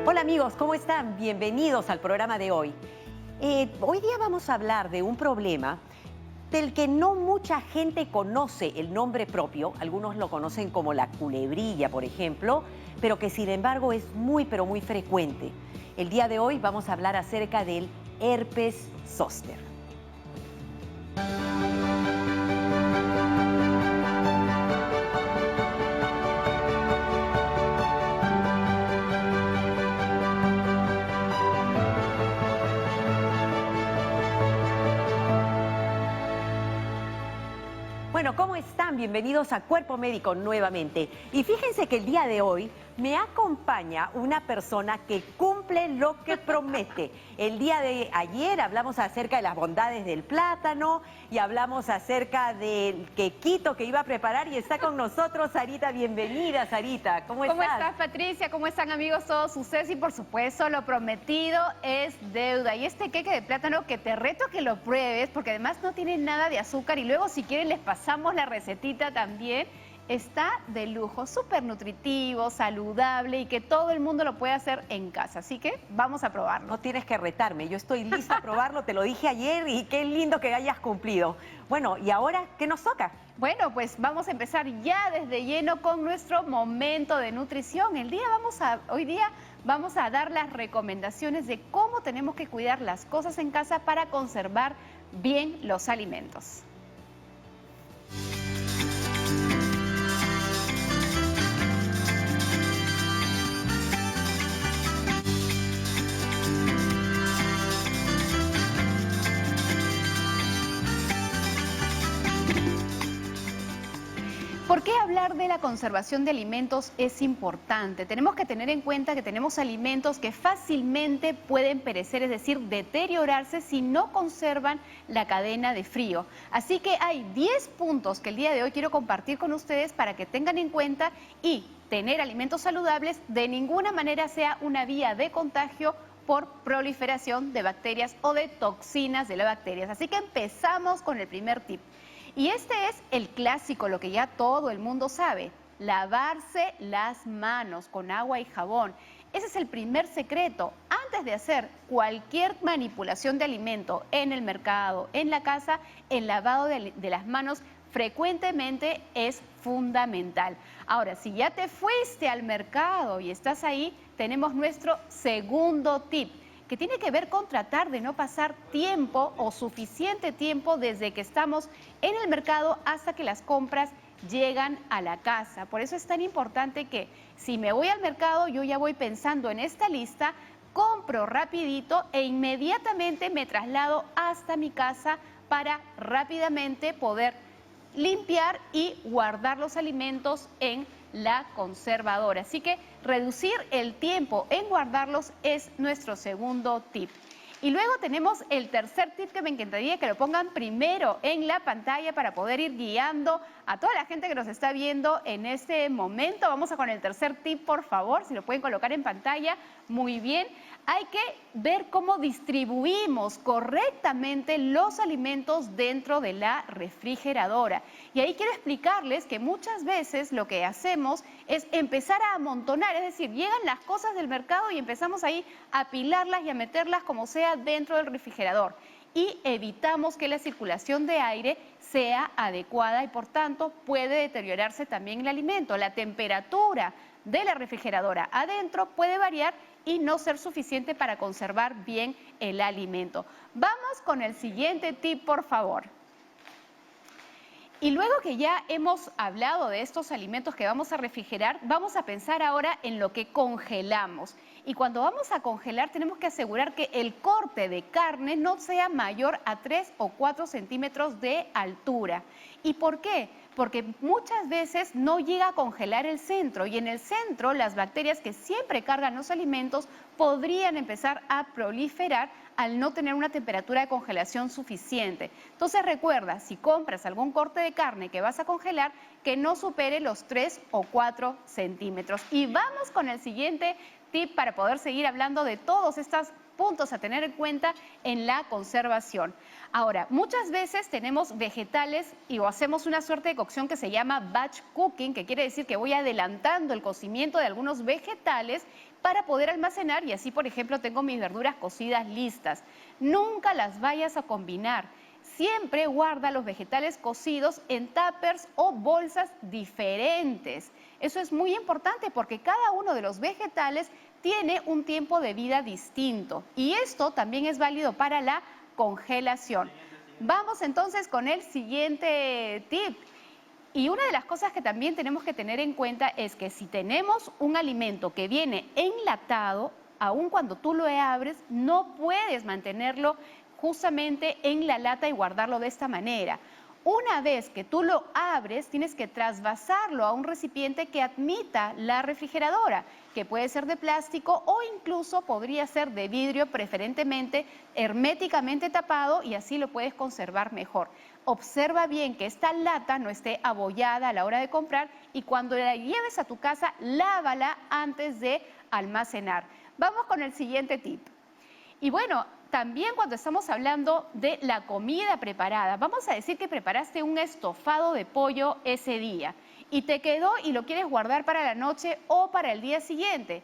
Hola amigos, ¿cómo están? Bienvenidos al programa de hoy. Hoy día vamos a hablar de un problema del que no mucha gente conoce el nombre propio. Algunos lo conocen como la culebrilla, por ejemplo, pero que sin embargo es muy, pero muy frecuente. El día de hoy vamos a hablar acerca del herpes zóster. Bueno, ¿cómo están? Bienvenidos a Cuerpo Médico nuevamente. Y fíjense que el día de hoy me acompaña una persona que cumple lo que promete. El día de ayer hablamos acerca de las bondades del plátano y hablamos acerca del quequito que iba a preparar y está con nosotros Sarita. Bienvenida, Sarita. ¿Cómo estás? ¿Cómo estás, Patricia? ¿Cómo están, amigos todos ustedes? Y por supuesto, lo prometido es deuda. Y este queque de plátano que te reto a que lo pruebes, porque además no tiene nada de azúcar y luego si quieren les pasamos la recetita también. Está de lujo, súper nutritivo, saludable y que todo el mundo lo puede hacer en casa. Así que vamos a probarlo. No tienes que retarme, yo estoy lista a probarlo, te lo dije ayer y qué lindo que hayas cumplido. Bueno, ¿y ahora qué nos toca? Bueno, pues vamos a empezar ya desde lleno con nuestro momento de nutrición. Hoy día vamos a dar las recomendaciones de cómo tenemos que cuidar las cosas en casa para conservar bien los alimentos. ¿Por qué hablar de la conservación de alimentos es importante? Tenemos que tener en cuenta que tenemos alimentos que fácilmente pueden perecer, es decir, deteriorarse si no conservan la cadena de frío. Así que hay 10 puntos que el día de hoy quiero compartir con ustedes para que tengan en cuenta y tener alimentos saludables de ninguna manera sea una vía de contagio por proliferación de bacterias o de toxinas de las bacterias. Así que empezamos con el primer tip. Y este es el clásico, lo que ya todo el mundo sabe, lavarse las manos con agua y jabón. Ese es el primer secreto. Antes de hacer cualquier manipulación de alimento en el mercado, en la casa, el lavado de las manos frecuentemente es fundamental. Ahora, si ya te fuiste al mercado y estás ahí, tenemos nuestro segundo tip, que tiene que ver con tratar de no pasar tiempo o suficiente tiempo desde que estamos en el mercado hasta que las compras llegan a la casa. Por eso es tan importante que si me voy al mercado, yo ya voy pensando en esta lista, compro rapidito e inmediatamente me traslado hasta mi casa para rápidamente poder limpiar y guardar los alimentos en la conservadora. Así que reducir el tiempo en guardarlos es nuestro segundo tip. Y luego tenemos el tercer tip que me encantaría que lo pongan primero en la pantalla para poder ir guiando a toda la gente que nos está viendo en este momento. Vamos a con el tercer tip, por favor, si lo pueden colocar en pantalla. Muy bien. Hay que ver cómo distribuimos correctamente los alimentos dentro de la refrigeradora. Y ahí quiero explicarles que muchas veces lo que hacemos es empezar a amontonar, es decir, llegan las cosas del mercado y empezamos ahí a apilarlas y a meterlas como sea dentro del refrigerador. Y evitamos que la circulación de aire sea adecuada y por tanto puede deteriorarse también el alimento. La temperatura de la refrigeradora adentro puede variar y no ser suficiente para conservar bien el alimento. Vamos con el siguiente tip, por favor. Y luego que ya hemos hablado de estos alimentos que vamos a refrigerar, vamos a pensar ahora en lo que congelamos. Y cuando vamos a congelar tenemos que asegurar que el corte de carne no sea mayor a 3 o 4 centímetros de altura. ¿Y por qué? Porque muchas veces no llega a congelar el centro y en el centro las bacterias que siempre cargan los alimentos podrían empezar a proliferar al no tener una temperatura de congelación suficiente. Entonces recuerda, si compras algún corte de carne que vas a congelar, que no supere los 3 o 4 centímetros. Y vamos con el siguiente tip para poder seguir hablando de todas estas puntos a tener en cuenta en la conservación. Ahora, muchas veces tenemos vegetales o hacemos una suerte de cocción que se llama batch cooking, que quiere decir que voy adelantando el cocimiento de algunos vegetales para poder almacenar y así, por ejemplo, tengo mis verduras cocidas listas. Nunca las vayas a combinar. Siempre guarda los vegetales cocidos en tuppers o bolsas diferentes. Eso es muy importante porque cada uno de los vegetales tiene un tiempo de vida distinto y esto también es válido para la congelación. Vamos entonces con el siguiente tip. Y una de las cosas que también tenemos que tener en cuenta es que si tenemos un alimento que viene enlatado, aun cuando tú lo abres, no puedes mantenerlo justamente en la lata y guardarlo de esta manera. Una vez que tú lo abres, tienes que trasvasarlo a un recipiente que admita la refrigeradora, que puede ser de plástico o incluso podría ser de vidrio, preferentemente herméticamente tapado, y así lo puedes conservar mejor. Observa bien que esta lata no esté abollada a la hora de comprar y cuando la lleves a tu casa, lávala antes de almacenar. Vamos con el siguiente tip. Y bueno, también cuando estamos hablando de la comida preparada, vamos a decir que preparaste un estofado de pollo ese día y te quedó y lo quieres guardar para la noche o para el día siguiente.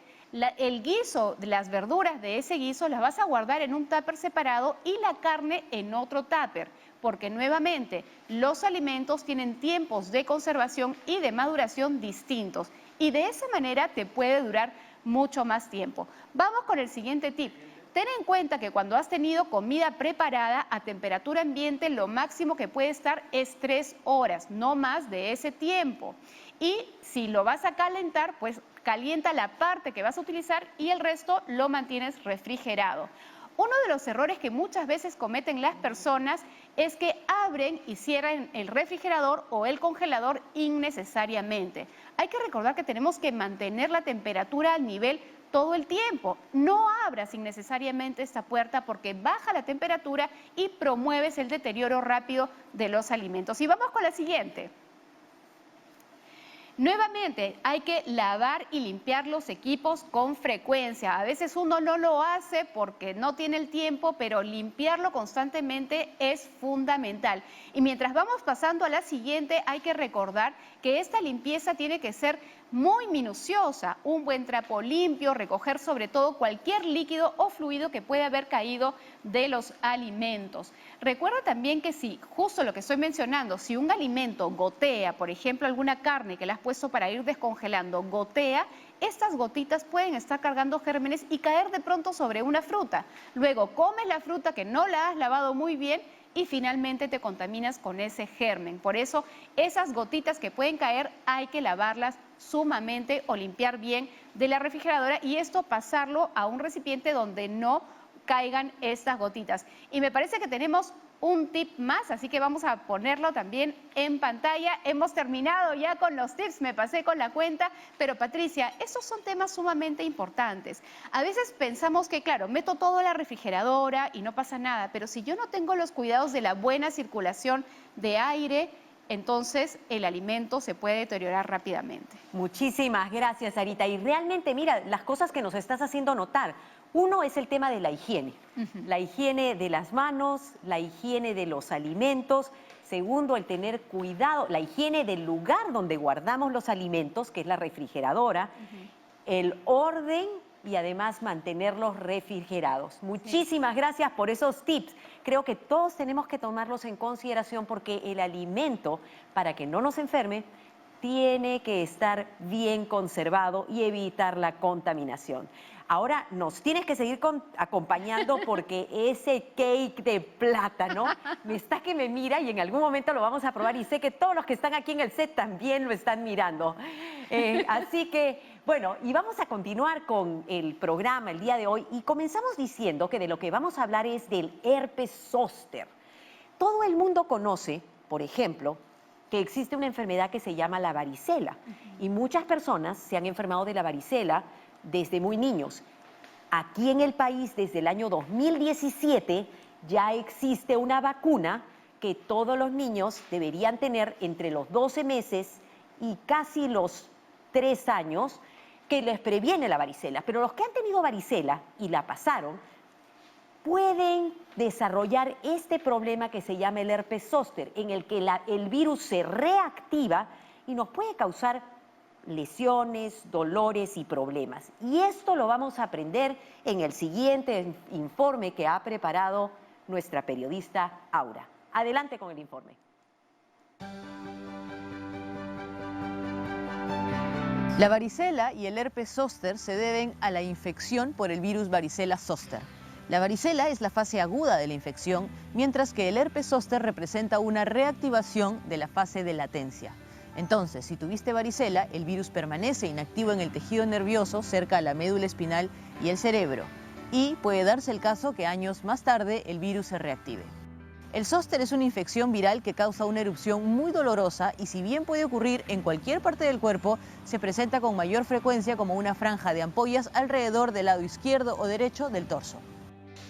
El guiso, las verduras de ese guiso las vas a guardar en un tupper separado y la carne en otro tupper, porque nuevamente los alimentos tienen tiempos de conservación y de maduración distintos y de esa manera te puede durar mucho más tiempo. Vamos con el siguiente tip. Ten en cuenta que cuando has tenido comida preparada a temperatura ambiente, lo máximo que puede estar es 3 horas, no más de ese tiempo. Y si lo vas a calentar, pues calienta la parte que vas a utilizar y el resto lo mantienes refrigerado. Uno de los errores que muchas veces cometen las personas es que abren y cierran el refrigerador o el congelador innecesariamente. Hay que recordar que tenemos que mantener la temperatura al nivel todo el tiempo. No abras innecesariamente esta puerta porque baja la temperatura y promueves el deterioro rápido de los alimentos. Y vamos con la siguiente. Nuevamente, hay que lavar y limpiar los equipos con frecuencia. A veces uno no lo hace porque no tiene el tiempo, pero limpiarlo constantemente es fundamental. Y mientras vamos pasando a la siguiente, hay que recordar que esta limpieza tiene que ser muy minuciosa. Un buen trapo limpio, recoger sobre todo cualquier líquido o fluido que pueda haber caído de los alimentos. Recuerda también que si, justo lo que estoy mencionando, si un alimento gotea, por ejemplo, alguna carne que la has puesto para ir descongelando, gotea, estas gotitas pueden estar cargando gérmenes y caer de pronto sobre una fruta. Luego comes la fruta que no la has lavado muy bien y finalmente te contaminas con ese germen. Por eso, esas gotitas que pueden caer hay que lavarlas sumamente o limpiar bien de la refrigeradora y esto pasarlo a un recipiente donde no caigan estas gotitas. Y me parece que tenemos un tip más, así que vamos a ponerlo también en pantalla. Hemos terminado ya con los tips, me pasé con la cuenta, pero Patricia, estos son temas sumamente importantes. A veces pensamos que, claro, meto todo a la refrigeradora y no pasa nada, pero si yo no tengo los cuidados de la buena circulación de aire, entonces el alimento se puede deteriorar rápidamente. Muchísimas gracias, Sarita. Y realmente, mira, las cosas que nos estás haciendo notar. Uno es el tema de la higiene. La higiene de las manos, la higiene de los alimentos. Segundo, el tener cuidado, la higiene del lugar donde guardamos los alimentos, que es la refrigeradora. El orden y además mantenerlos refrigerados. Muchísimas gracias por esos tips. Creo que todos tenemos que tomarlos en consideración porque el alimento, para que no nos enferme, tiene que estar bien conservado y evitar la contaminación. Ahora nos tienes que seguir acompañando porque ese cake de plátano me está que me mira y en algún momento lo vamos a probar y sé que todos los que están aquí en el set también lo están mirando. Así que, bueno, y vamos a continuar con el programa el día de hoy y comenzamos diciendo que de lo que vamos a hablar es del herpes zóster. Todo el mundo conoce, por ejemplo, que existe una enfermedad que se llama la varicela y muchas personas se han enfermado de la varicela desde muy niños. Aquí en el país, desde el año 2017, ya existe una vacuna que todos los niños deberían tener entre los 12 meses y casi los 3 años, que les previene la varicela. Pero los que han tenido varicela y la pasaron, pueden desarrollar este problema que se llama el herpes zóster, en el que el virus se reactiva y nos puede causar lesiones, dolores y problemas. Y esto lo vamos a aprender en el siguiente informe que ha preparado nuestra periodista Aura. Adelante con el informe. La varicela y el herpes zóster se deben a la infección por el virus varicela zóster. La varicela es la fase aguda de la infección, mientras que el herpes zóster representa una reactivación de la fase de latencia. Entonces, si tuviste varicela, el virus permanece inactivo en el tejido nervioso cerca a la médula espinal y el cerebro, y puede darse el caso que años más tarde el virus se reactive. El zóster es una infección viral que causa una erupción muy dolorosa y si bien puede ocurrir en cualquier parte del cuerpo, se presenta con mayor frecuencia como una franja de ampollas alrededor del lado izquierdo o derecho del torso.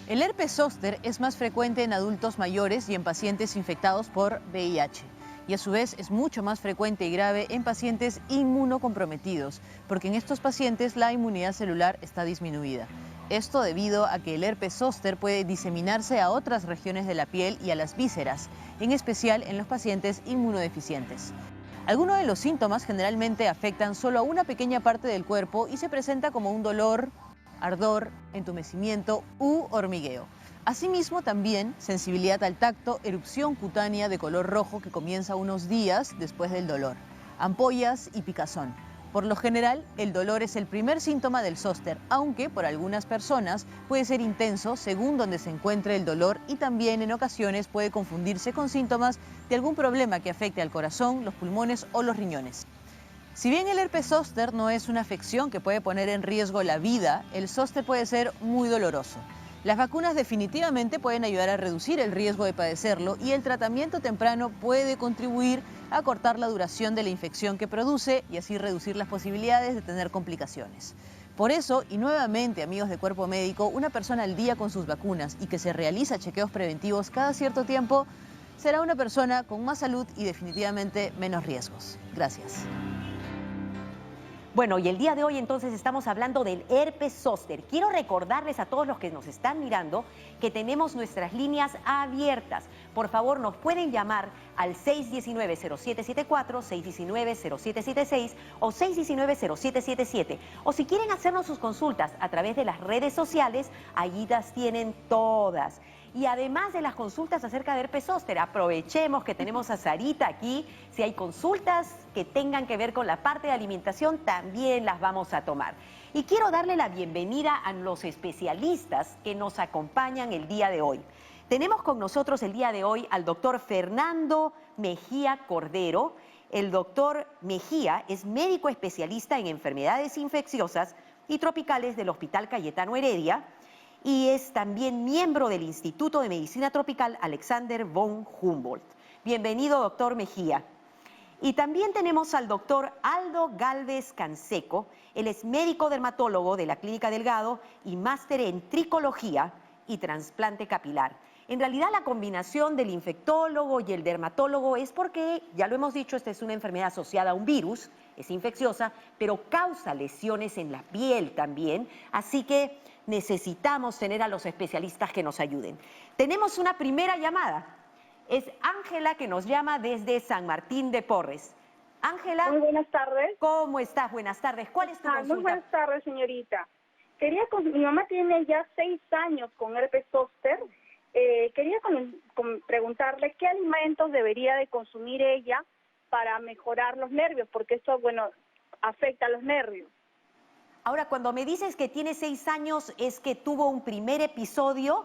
El herpes zóster es más frecuente en adultos mayores y en pacientes infectados por VIH. Y a su vez es mucho más frecuente y grave en pacientes inmunocomprometidos, porque en estos pacientes la inmunidad celular está disminuida. Esto debido a que el herpes zóster puede diseminarse a otras regiones de la piel y a las vísceras, en especial en los pacientes inmunodeficientes. Algunos de los síntomas generalmente afectan solo a una pequeña parte del cuerpo y se presenta como un dolor, ardor, entumecimiento u hormigueo. Asimismo, también sensibilidad al tacto, erupción cutánea de color rojo que comienza unos días después del dolor, ampollas y picazón. Por lo general, el dolor es el primer síntoma del zóster, aunque por algunas personas puede ser intenso según donde se encuentre el dolor y también en ocasiones puede confundirse con síntomas de algún problema que afecte al corazón, los pulmones o los riñones. Si bien el herpes zóster no es una afección que puede poner en riesgo la vida, el zóster puede ser muy doloroso. Las vacunas definitivamente pueden ayudar a reducir el riesgo de padecerlo y el tratamiento temprano puede contribuir a acortar la duración de la infección que produce y así reducir las posibilidades de tener complicaciones. Por eso, y nuevamente amigos de Cuerpo Médico, una persona al día con sus vacunas y que se realiza chequeos preventivos cada cierto tiempo será una persona con más salud y definitivamente menos riesgos. Gracias. Bueno, y el día de hoy entonces estamos hablando del herpes zóster. Quiero recordarles a todos los que nos están mirando que tenemos nuestras líneas abiertas. Por favor, nos pueden llamar al 619-0774, 619-0776 o 619-0777. O si quieren hacernos sus consultas a través de las redes sociales, allí las tienen todas. Y además de las consultas acerca de herpes zóster, aprovechemos que tenemos a Sarita aquí. Si hay consultas que tengan que ver con la parte de alimentación, también las vamos a tomar. Y quiero darle la bienvenida a los especialistas que nos acompañan el día de hoy. Tenemos con nosotros el día de hoy al doctor Fernando Mejía Cordero. El doctor Mejía es médico especialista en enfermedades infecciosas y tropicales del Hospital Cayetano Heredia, y es también miembro del Instituto de Medicina Tropical Alexander von Humboldt. Bienvenido, doctor Mejía. Y también tenemos al doctor Aldo Galvez Canseco. Él es médico dermatólogo de la Clínica Delgado y máster en tricología y trasplante capilar. En realidad, la combinación del infectólogo y el dermatólogo es porque, ya lo hemos dicho, esta es una enfermedad asociada a un virus, es infecciosa, pero causa lesiones en la piel también, así que necesitamos tener a los especialistas que nos ayuden. Tenemos una primera llamada. Es Ángela que nos llama desde San Martín de Porres. Ángela. Muy buenas tardes. ¿Cómo estás? Buenas tardes. ¿Cuál es tu consulta? Muy buenas tardes, señorita. Mi mamá tiene ya 6 años con herpes zóster. Quería preguntarle qué alimentos debería de consumir ella para mejorar los nervios, porque esto, bueno, afecta a los nervios. Ahora, cuando me dices que tiene 6 años, ¿es que tuvo un primer episodio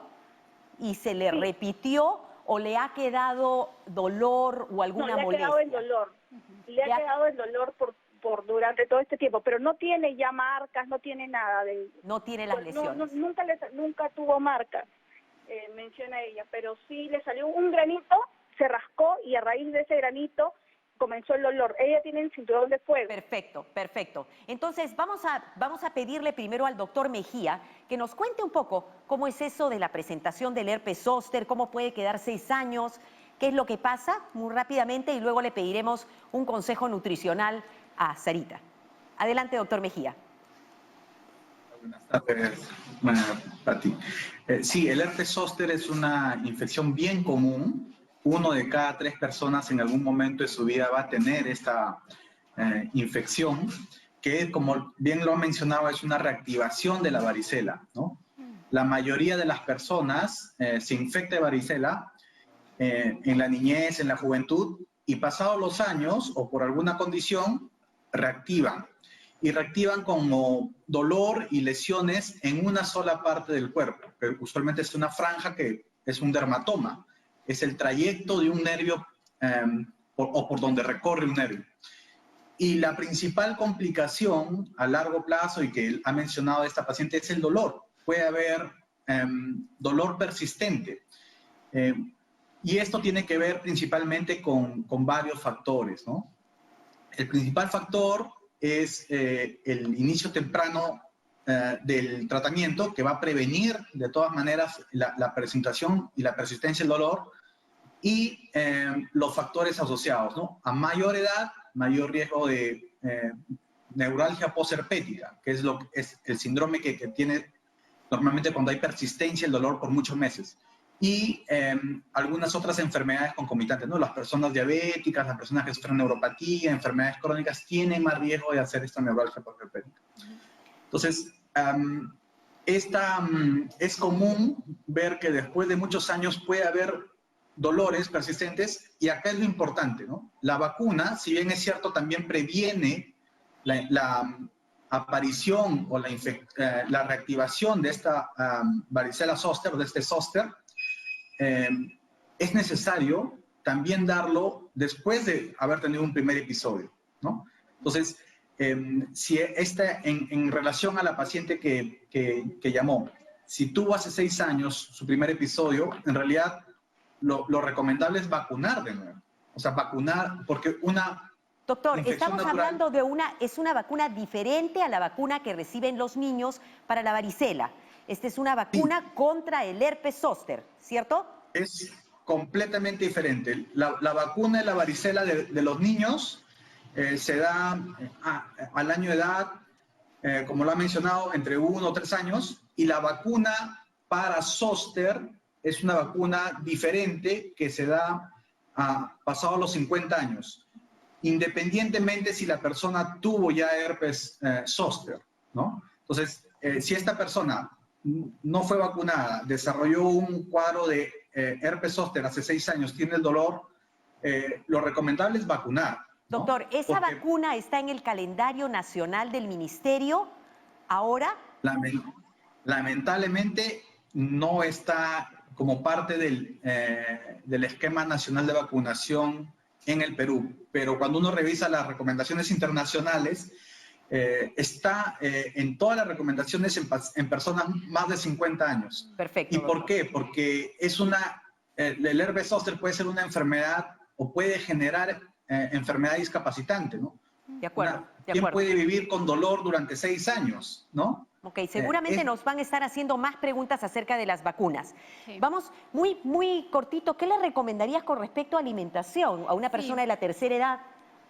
y se le repitió o le ha quedado dolor o alguna molestia? Le ha quedado el dolor. Le ha quedado el dolor por durante todo este tiempo, pero no tiene ya marcas, no tiene nada de... No tiene las lesiones. Nunca tuvo marcas, menciona ella, pero sí le salió un granito, se rascó y a raíz de ese granito comenzó el dolor. Ella tiene el cinturón de fuego. Perfecto, perfecto. Entonces vamos a pedirle primero al doctor Mejía que nos cuente un poco cómo es eso de la presentación del herpes zóster, cómo puede quedar 6 años, qué es lo que pasa muy rápidamente y luego le pediremos un consejo nutricional a Sarita. Adelante, doctor Mejía. Buenas tardes, Pati. Sí, el herpes zóster es una infección bien común. 1 de cada 3 personas en algún momento de su vida va a tener esta infección, que como bien lo ha mencionado, es una reactivación de la varicela, ¿no? La mayoría de las personas se infecta de varicela en la niñez, en la juventud, y pasados los años o por alguna condición, reactivan. Y reactivan como dolor y lesiones en una sola parte del cuerpo, que usualmente es una franja que es un dermatoma, es el trayecto de un nervio o por donde recorre un nervio. Y la principal complicación a largo plazo, y que ha mencionado esta paciente, es el dolor. Puede haber dolor persistente. Y esto tiene que ver principalmente con varios factores, ¿no? El principal factor es el inicio temprano del tratamiento, que va a prevenir de todas maneras la presentación y la persistencia del dolor, y los factores asociados, ¿no? A mayor edad, mayor riesgo de neuralgia posherpética, que es el síndrome que tiene normalmente cuando hay persistencia el dolor por muchos meses. Y algunas otras enfermedades concomitantes, ¿no? Las personas diabéticas, las personas que sufren neuropatía, enfermedades crónicas, tienen más riesgo de hacer esta neuralgia posherpética. Entonces, es común ver que después de muchos años puede haber dolores persistentes, y acá es lo importante, ¿no? La vacuna, si bien es cierto, también previene la aparición o la reactivación de esta varicela zoster, de este zóster. Es necesario también darlo después de haber tenido un primer episodio, ¿no? Entonces, si en relación a la paciente que llamó, si tuvo hace 6 años su primer episodio, en realidad lo recomendable es vacunar de nuevo. O sea, vacunar, porque una Doctor, infección estamos natural, hablando de es una vacuna diferente a la vacuna que reciben los niños para la varicela. Esta es una vacuna contra el herpes zóster, ¿cierto? es completamente diferente. La vacuna de la varicela de los niños se da al año de edad, como lo ha mencionado, entre 1 o 3 años, y la vacuna para zóster es una vacuna diferente que se da pasado los 50 años, independientemente si la persona tuvo ya herpes zóster, ¿no? Entonces, si esta persona no fue vacunada, desarrolló un cuadro de herpes zóster hace 6 años, tiene el dolor, lo recomendable es vacunar, ¿no? Doctor, ¿esa Porque vacuna está en el calendario nacional del ministerio ahora? lamentablemente no está como parte del esquema nacional de vacunación en el Perú, pero cuando uno revisa las recomendaciones internacionales, está en todas las recomendaciones en personas más de 50 años. Perfecto. ¿Y por qué? Porque el herpes zóster puede ser una enfermedad o puede generar enfermedad discapacitante, ¿no? De acuerdo, de ¿Quién acuerdo. puede vivir con dolor durante 6 años, no? Ok, seguramente nos van a estar haciendo más preguntas acerca de las vacunas. Sí. Vamos muy cortito. ¿Qué le recomendarías con respecto a alimentación a una persona de la tercera edad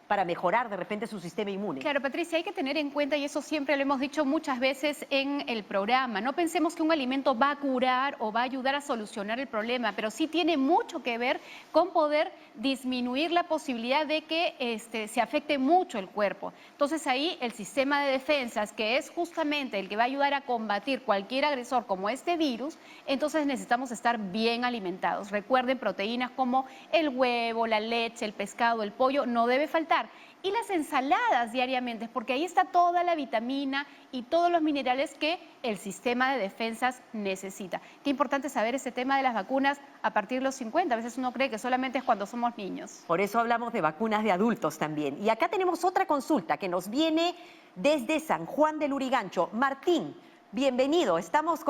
para mejorar de repente su sistema inmune? Claro, Patricia, hay que tener en cuenta, y eso siempre lo hemos dicho muchas veces en el programa, no pensemos que un alimento va a curar o va a ayudar a solucionar el problema, pero sí tiene mucho que ver con poder disminuir la posibilidad de que se afecte mucho el cuerpo. Entonces ahí el sistema de defensas, que es justamente el que va a ayudar a combatir cualquier agresor como este virus, entonces necesitamos estar bien alimentados. Recuerden, proteínas como el huevo, la leche, el pescado, el pollo, no debe faltar. Y las ensaladas diariamente, porque ahí está toda la vitamina y todos los minerales que el sistema de defensas necesita. Qué importante saber ese tema de las vacunas a partir de los 50. A veces uno cree que solamente es cuando somos niños. Por eso hablamos de vacunas de adultos también. Y acá tenemos otra consulta que nos viene desde San Juan del Urigancho. Martín, bienvenido. Estamos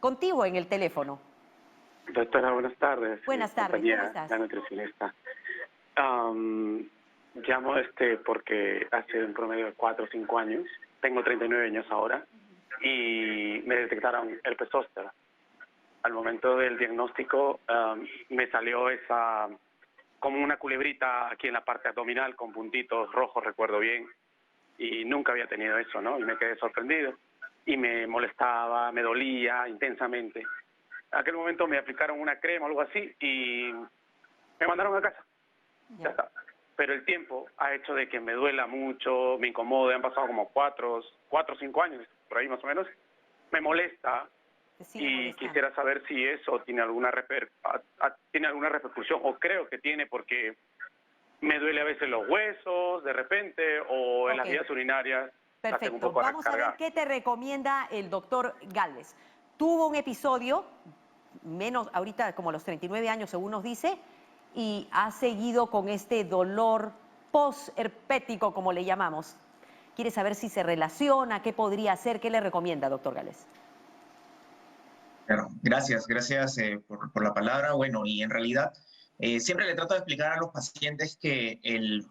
contigo en el teléfono. Doctora, buenas tardes. Buenas tardes, ¿cómo estás? La nutricionista. Llamo porque hace un promedio de 4 o 5 años, tengo 39 años ahora, y me detectaron herpes zóster. Al momento del diagnóstico me salió como una culebrita aquí en la parte abdominal con puntitos rojos, recuerdo bien, y nunca había tenido eso, ¿no? Y me quedé sorprendido. y me molestaba, me dolía intensamente. En aquel momento me aplicaron una crema o algo así y me mandaron a casa. Ya está. Pero el tiempo ha hecho de que me duela mucho, me incomode, han pasado como 4 o 5 años, por ahí más o menos. Me molesta y quisiera saber si eso tiene alguna repercusión, o creo que tiene, porque me duele a veces los huesos de repente, o en las vías urinarias. Perfecto. Vamos a ver qué te recomienda el doctor Gálvez. Tuvo un episodio, menos ahorita como a los 39 años según nos dice, y ha seguido con este dolor posherpético, como le llamamos. Quiere saber si se relaciona, qué podría hacer, qué le recomienda, doctor Gálvez. Claro, gracias por la palabra. Bueno, y en realidad siempre le trato de explicar a los pacientes que,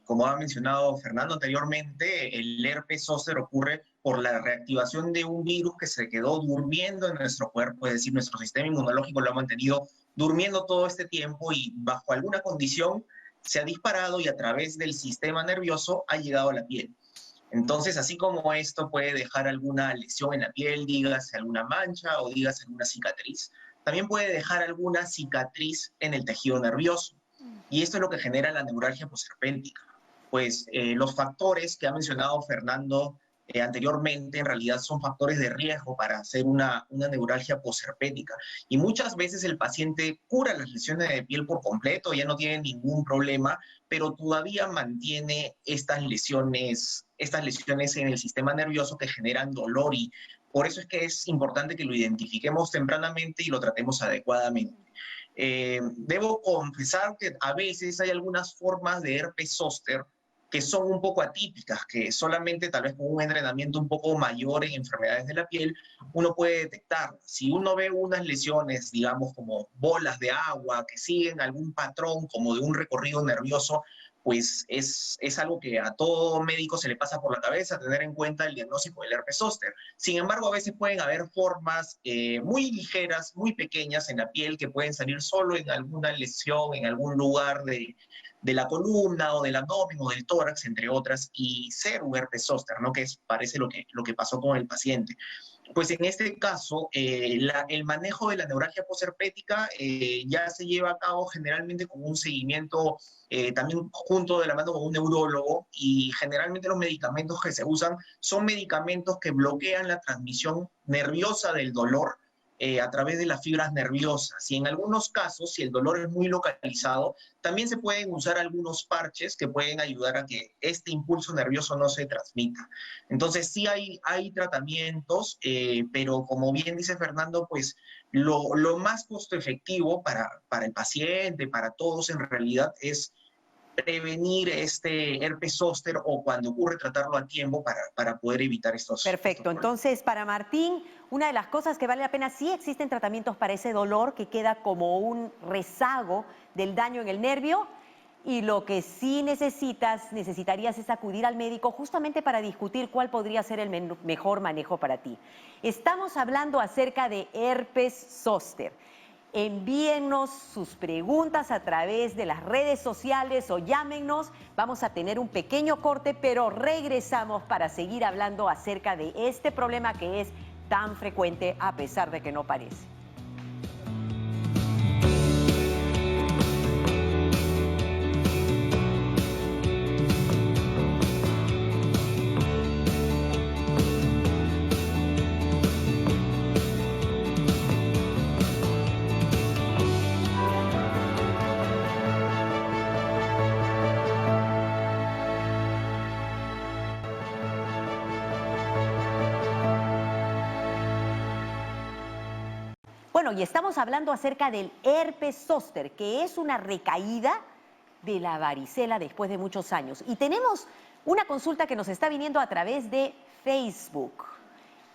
como ha mencionado Fernando anteriormente, el herpes zóster ocurre por la reactivación de un virus que se quedó durmiendo en nuestro cuerpo, es decir, nuestro sistema inmunológico lo ha mantenido durmiendo todo este tiempo y bajo alguna condición se ha disparado y a través del sistema nervioso ha llegado a la piel. Entonces, así como esto puede dejar alguna lesión en la piel, dígase alguna mancha o dígase alguna cicatriz, también puede dejar alguna cicatriz en el tejido nervioso. Y esto es lo que genera la neuralgia posherpética. Pues los factores que ha mencionado Fernando anteriormente en realidad son factores de riesgo para hacer una neuralgia posherpética. Y muchas veces el paciente cura las lesiones de piel por completo, ya no tiene ningún problema, pero todavía mantiene estas lesiones en el sistema nervioso que generan dolor, y por eso es que es importante que lo identifiquemos tempranamente y lo tratemos adecuadamente. Debo confesar que a veces hay algunas formas de herpes zóster que son un poco atípicas, que solamente tal vez con un entrenamiento un poco mayor en enfermedades de la piel uno puede detectar. Si uno ve unas lesiones, digamos, como bolas de agua que siguen algún patrón como de un recorrido nervioso, pues es algo que a todo médico se le pasa por la cabeza, tener en cuenta el diagnóstico del herpes zóster. Sin embargo, a veces pueden haber formas muy ligeras, muy pequeñas en la piel que pueden salir solo en alguna lesión, en algún lugar de la columna o del abdomen o del tórax, entre otras, y ser un herpes zóster, ¿no? Que parece lo que pasó con el paciente. Pues en este caso, el manejo de la neuralgia posherpética ya se lleva a cabo generalmente con un seguimiento también junto de la mano con un neurólogo, y generalmente los medicamentos que se usan son medicamentos que bloquean la transmisión nerviosa del dolor a través de las fibras nerviosas. Y en algunos casos, si el dolor es muy localizado, también se pueden usar algunos parches que pueden ayudar a que este impulso nervioso no se transmita. Entonces sí hay tratamientos, pero como bien dice Fernando, pues lo más costo efectivo para el paciente, para todos en realidad, es prevenir este herpes zóster, o cuando ocurre tratarlo a tiempo para poder evitar estos. Perfecto. Entonces, para Martín, una de las cosas que vale la pena, sí existen tratamientos para ese dolor que queda como un rezago del daño en el nervio, y lo que sí necesitarías es acudir al médico justamente para discutir cuál podría ser el mejor manejo para ti. Estamos hablando acerca de herpes zóster. Envíennos sus preguntas a través de las redes sociales o llámenos. Vamos a tener un pequeño corte, pero regresamos para seguir hablando acerca de este problema que es tan frecuente a pesar de que no parece. Bueno, y estamos hablando acerca del herpes zóster, que es una recaída de la varicela después de muchos años. Y tenemos una consulta que nos está viniendo a través de Facebook.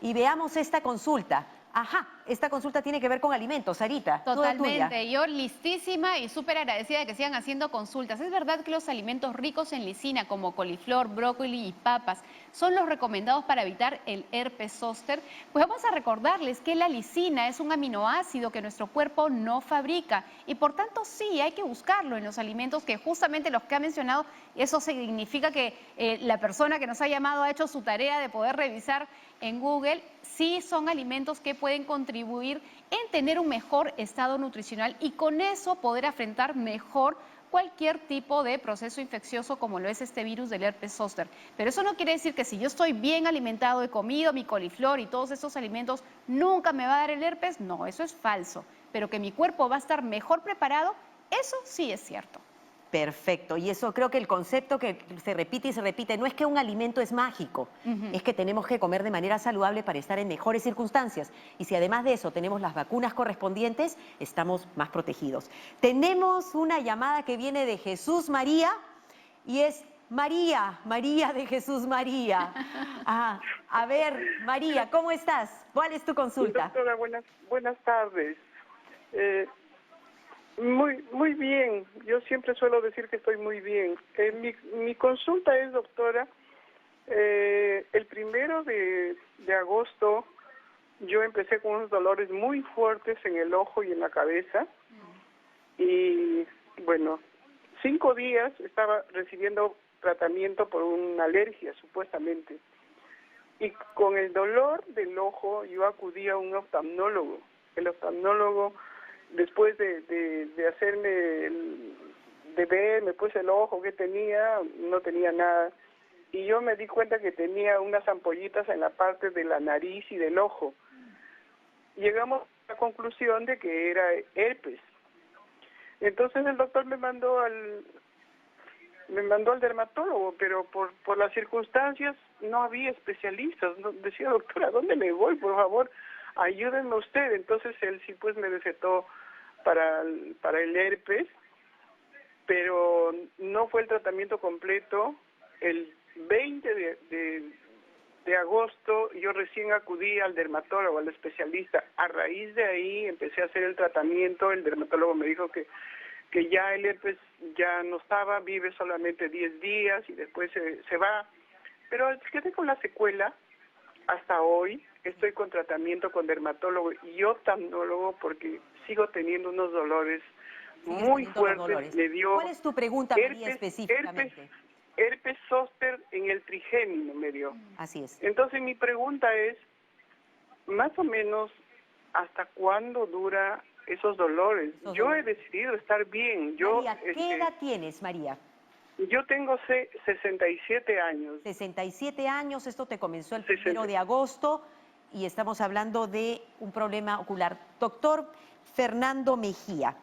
Y veamos esta consulta. Ajá, esta consulta tiene que ver con alimentos. Sarita, toda tuya. Totalmente, yo listísima y súper agradecida de que sigan haciendo consultas. Es verdad que los alimentos ricos en lisina como coliflor, brócoli y papas son los recomendados para evitar el herpes zóster. Pues vamos a recordarles que la lisina es un aminoácido que nuestro cuerpo no fabrica y por tanto sí hay que buscarlo en los alimentos que justamente los que ha mencionado. Eso significa que la persona que nos ha llamado ha hecho su tarea de poder revisar en Google. Sí son alimentos que pueden contribuir en tener un mejor estado nutricional y con eso poder afrontar mejor cualquier tipo de proceso infeccioso como lo es este virus del herpes zóster. Pero eso no quiere decir que si yo estoy bien alimentado, he comido mi coliflor y todos estos alimentos, nunca me va a dar el herpes. No, eso es falso. Pero que mi cuerpo va a estar mejor preparado, eso sí es cierto. Perfecto, y eso creo que el concepto que se repite y se repite, no es que un alimento es mágico, es que tenemos que comer de manera saludable para estar en mejores circunstancias. Y si además de eso tenemos las vacunas correspondientes, estamos más protegidos. Tenemos una llamada que viene de Jesús María y es María de Jesús María. A ver, María, ¿cómo estás? ¿Cuál es tu consulta? Doctora, buenas tardes. Muy bien, yo siempre suelo decir que estoy muy bien. Mi consulta es, doctora, el 1 de agosto yo empecé con unos dolores muy fuertes en el ojo y en la cabeza y bueno, 5 días estaba recibiendo tratamiento por una alergia supuestamente y con el dolor del ojo yo acudí a un oftalmólogo. El oftalmólogo, después de hacerme, de verme pues el ojo que tenía, no tenía nada. Y yo me di cuenta que tenía unas ampollitas en la parte de la nariz y del ojo. Llegamos a la conclusión de que era herpes. Entonces el doctor me mandó al dermatólogo, pero por las circunstancias no había especialistas. Decía, doctora, ¿a dónde me voy? Por favor, ayúdenme usted. Entonces él sí pues me recetó para el herpes, pero no fue el tratamiento completo. El 20 de agosto yo recién acudí al dermatólogo, al especialista. A raíz de ahí empecé a hacer el tratamiento. El dermatólogo me dijo que ya el herpes ya no estaba, vive solamente 10 días y después se va. Pero quedé con la secuela. Hasta hoy estoy con tratamiento con dermatólogo y oftalmólogo porque sigo teniendo unos dolores muy fuertes. Me dio ¿Cuál es tu pregunta, María, específicamente? Herpes zóster en el trigémino me dio. Así es. Entonces mi pregunta es, más o menos, ¿hasta cuándo dura esos dolores? Yo he decidido estar bien. María, ¿qué edad tienes, María? Yo tengo 67 años. 67 años, esto te comenzó el 1 de agosto y estamos hablando de un problema ocular. Doctor Fernando Mejía,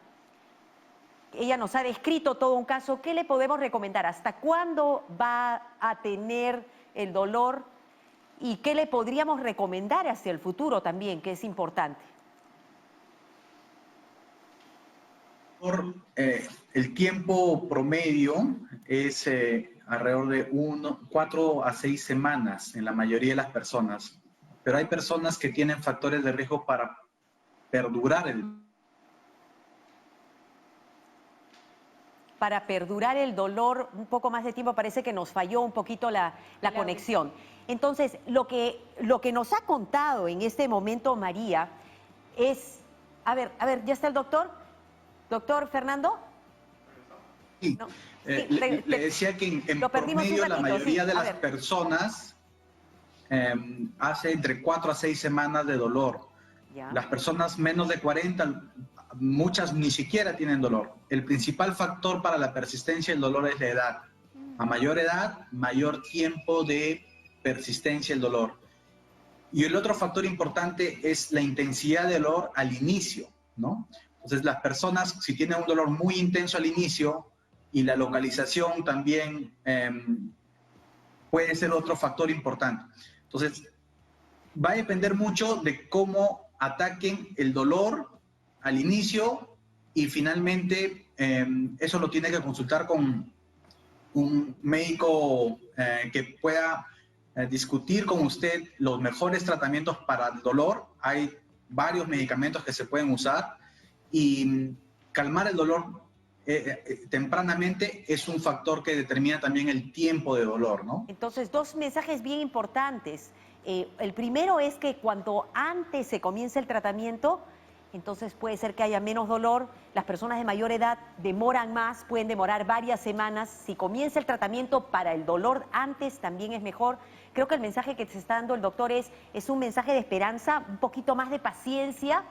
ella nos ha descrito todo un caso. ¿Qué le podemos recomendar? ¿Hasta cuándo va a tener el dolor? ¿Y qué le podríamos recomendar hacia el futuro también, que es importante? El tiempo promedio es alrededor de 4 a 6 semanas en la mayoría de las personas, pero hay personas que tienen factores de riesgo para perdurar el dolor un poco más de tiempo. Parece que nos falló un poquito la conexión. Entonces, lo que nos ha contado en este momento María es... A ver, ¿ya está el doctor? ¿Doctor Fernando? Sí, no. Le decía que en promedio la mayoría de las personas hace entre 4 a 6 semanas de dolor. Ya. Las personas menos de 40, muchas ni siquiera tienen dolor. El principal factor para la persistencia del dolor es la edad. A mayor edad, mayor tiempo de persistencia del dolor. Y el otro factor importante es la intensidad del dolor al inicio, ¿no? Entonces, las personas, si tienen un dolor muy intenso al inicio y la localización también puede ser otro factor importante. Entonces, va a depender mucho de cómo ataquen el dolor al inicio y finalmente eso lo tiene que consultar con un médico que pueda discutir con usted los mejores tratamientos para el dolor. Hay varios medicamentos que se pueden usar y calmar el dolor tempranamente es un factor que determina también el tiempo de dolor, ¿no? Entonces, dos mensajes bien importantes. El primero es que cuanto antes se comience el tratamiento, entonces puede ser que haya menos dolor. Las personas de mayor edad demoran más, pueden demorar varias semanas. Si comienza el tratamiento para el dolor antes, también es mejor. Creo que el mensaje que te está dando el doctor es un mensaje de esperanza, un poquito más de paciencia,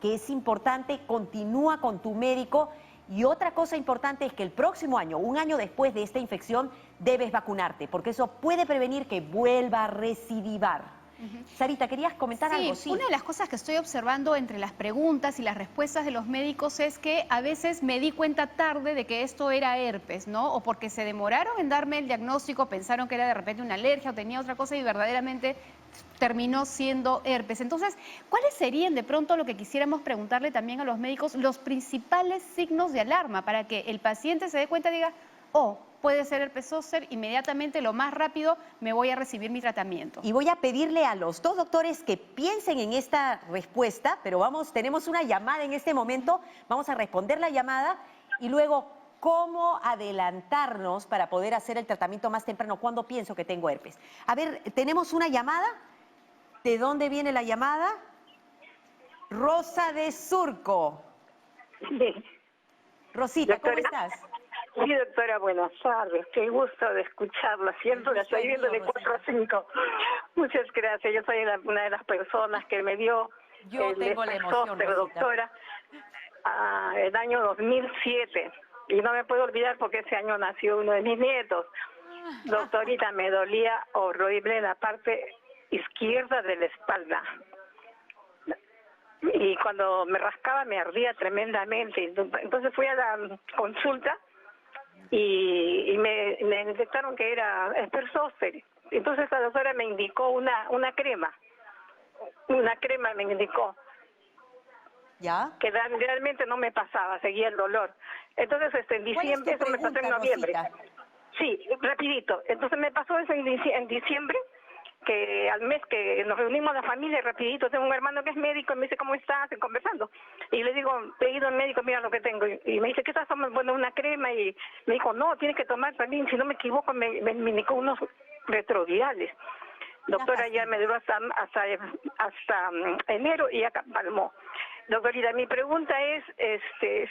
que es importante. Continúa con tu médico. Y otra cosa importante es que el próximo año, un año después de esta infección, debes vacunarte, porque eso puede prevenir que vuelva a recidivar. Sarita, ¿querías comentar algo? Sí, una de las cosas que estoy observando entre las preguntas y las respuestas de los médicos es que a veces me di cuenta tarde de que esto era herpes, ¿no? O porque se demoraron en darme el diagnóstico, pensaron que era de repente una alergia o tenía otra cosa y verdaderamente terminó siendo herpes. Entonces, ¿cuáles serían de pronto lo que quisiéramos preguntarle también a los médicos, los principales signos de alarma para que el paciente se dé cuenta y diga, oh, puede ser herpes zóster, inmediatamente, lo más rápido, me voy a recibir mi tratamiento? Y voy a pedirle a los dos doctores que piensen en esta respuesta, pero tenemos una llamada en este momento, vamos a responder la llamada y luego cómo adelantarnos para poder hacer el tratamiento más temprano, cuando pienso que tengo herpes. A ver, tenemos una llamada. ¿De dónde viene la llamada? Rosa de Surco. Sí. Rosita, ¿cómo Doctora. estás? Sí, doctora, buenas tardes. Qué gusto de escucharla. Siempre la estoy viendo de 4 a 5. Muchas gracias. Yo soy una de las personas que me dio Yo tengo la emoción, zóster, Rosita. doctora, el año 2007. Y no me puedo olvidar porque ese año nació uno de mis nietos. Doctorita, me dolía horrible la parte izquierda de la espalda. Y cuando me rascaba me ardía tremendamente. Entonces fui a la consulta y me detectaron que era herpes zóster. Entonces la doctora me indicó una crema. Una crema me indicó. ¿Ya? Que realmente no me pasaba, seguía el dolor. Entonces en diciembre, eso me pasó en noviembre. Rosita? Sí, rapidito. Entonces me pasó eso en diciembre, que al mes que nos reunimos la familia, rapidito, tengo un hermano que es médico y me dice, ¿cómo estás? Y conversando. Y le digo, he ido al médico, mira lo que tengo. Y me dice, ¿qué estás tomando? Bueno, una crema. Y me dijo, no, tienes que tomar también, si no me equivoco, me indicó unos retrovirales. Doctora, ya me duró hasta enero y ya palmó. Doctorita, mi pregunta es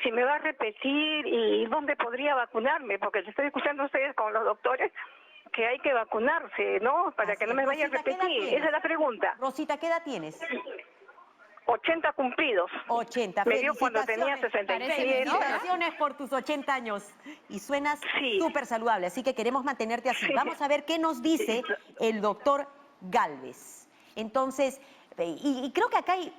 si me va a repetir y dónde podría vacunarme, porque le estoy escuchando a ustedes con los doctores que hay que vacunarse, ¿no? Para que no me vaya a repetir. Esa es la pregunta. Rosita, ¿qué edad tienes? 80 cumplidos. 80. Me dio cuando tenía 67. Felicitaciones por tus 80 años. Y suenas súper saludable, así que queremos mantenerte así. Sí. Vamos a ver qué nos dice el doctor Galvez. Entonces, y creo que acá hay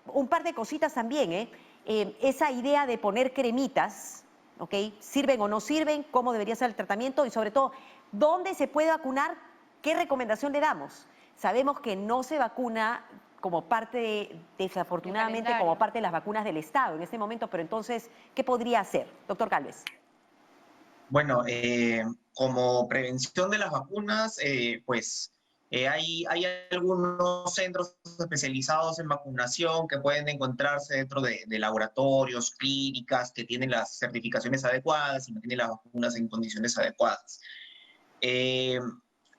un par de cositas también, esa idea de poner cremitas, ¿ok? ¿Sirven o no sirven? ¿Cómo debería ser el tratamiento? Y sobre todo, ¿dónde se puede vacunar? ¿Qué recomendación le damos? Sabemos que no se vacuna como parte, desafortunadamente, como parte de las vacunas del Estado en este momento, pero entonces, ¿qué podría hacer, doctor Galvez? Bueno, como prevención de las vacunas, hay algunos centros especializados en vacunación que pueden encontrarse dentro de laboratorios, clínicas que tienen las certificaciones adecuadas y mantienen las vacunas en condiciones adecuadas.